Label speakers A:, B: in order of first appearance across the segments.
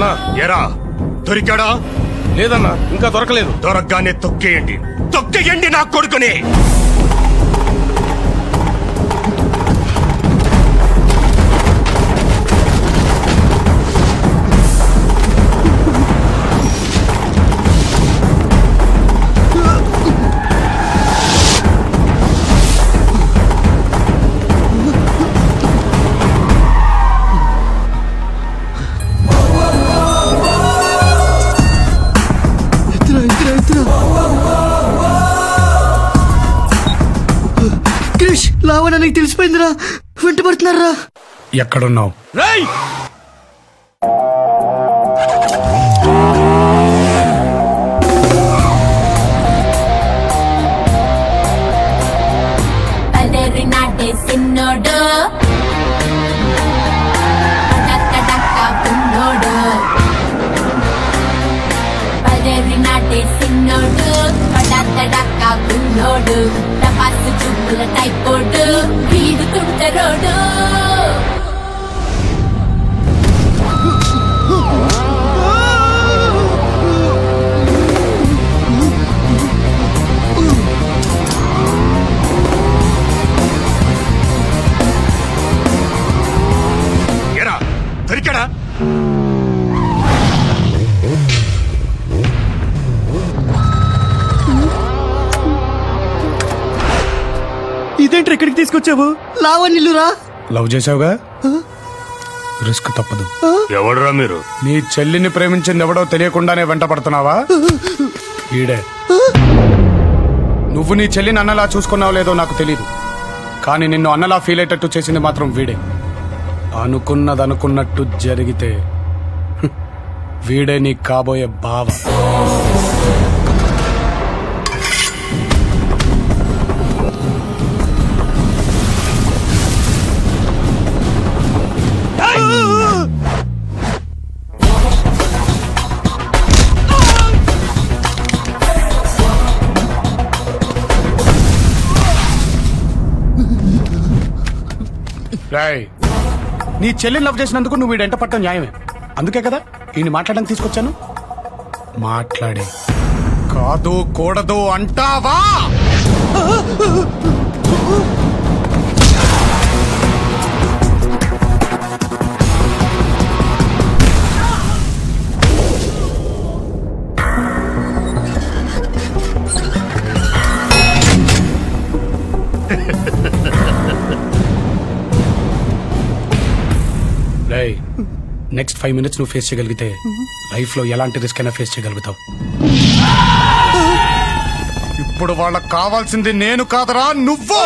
A: అన్నా
B: ఎరా దొరికాడా?
A: లేదన్నా, ఇంకా దొరకలేదు.
B: దొరకగానే తొక్కేయండి నా కొడుకుని.
C: లావణ నీకు తెలిసిపోయిందిరా, వెంటబడుతున్నారా?
B: ఎక్కడున్నావు?
D: సిన్నోడు సిన్నోడు పడక గున్నోడు తపాసు చూపుల టైపోడు వీడు తుంటరోడు.
B: ఎరా దొరికాడా?
C: ఇదేంటి ఎక్కడికి తీసుకొచ్చావు? లావణ్యులురా.
B: లవ్ చేసావుగా, రిస్క్ తప్పదు. ఎవడరా మీరు? నీ చెల్లిని ప్రేమించింది ఎవడో తెలియకుండానే వెంట పడుతున్నావా? ఈడే. నువ్వు నీ చెల్లిని అన్నలా చూసుకున్నావు లేదో నాకు తెలీదు, కానీ నిన్ను అన్నలా ఫీల్ అయ్యేటట్టు చేసింది మాత్రం వీడే. అనుకున్నది అనుకున్నట్టు జరిగితే వీడే నీ కాబోయే బావ. నీ చెల్లిని లవ్ చేసినందుకు నువ్వు వీడంట పట్టడం న్యాయమే. అందుకే కదా ఈయన మాట్లాడడానికి తీసుకొచ్చాను. మాట్లాడే కాదు కూడదు అంటావా? నెక్స్ట్ 5 minutes నువ్వు ఫేస్ చేయగలిగితే లైఫ్ లో ఎలాంటి రిస్క్ అయినా ఫేస్ చేయగలుగుతావు. ఇప్పుడు వాళ్ళకి కావాల్సింది నేను కాదరా, నువ్వు.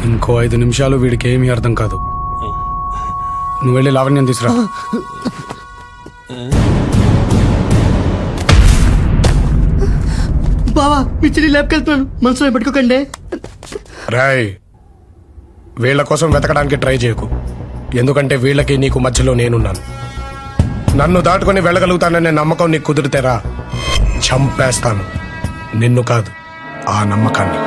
B: ఇంకో 5 నిమిషాలు వీడికి ఏమీ అర్థం కాదు. నువ్వు వెళ్ళి లావణ్యం తీసురా.
C: బావా పిచ్చిని ల్యాబ్కి వెళ్తున్నాను, మనసులో పెట్టుకోకండి.
B: రాయ్, వీళ్ళ కోసం వెతకడానికి ట్రై చేయకు, ఎందుకంటే వీళ్ళకి నీకు మధ్యలో నేనున్నాను. నన్ను దాటుకొని వెళ్ళగలుగుతాననే నమ్మకం నీకు కుదిరితేరా, చంపేస్తాను. నిన్ను కాదు, ఆ నమ్మకాన్ని.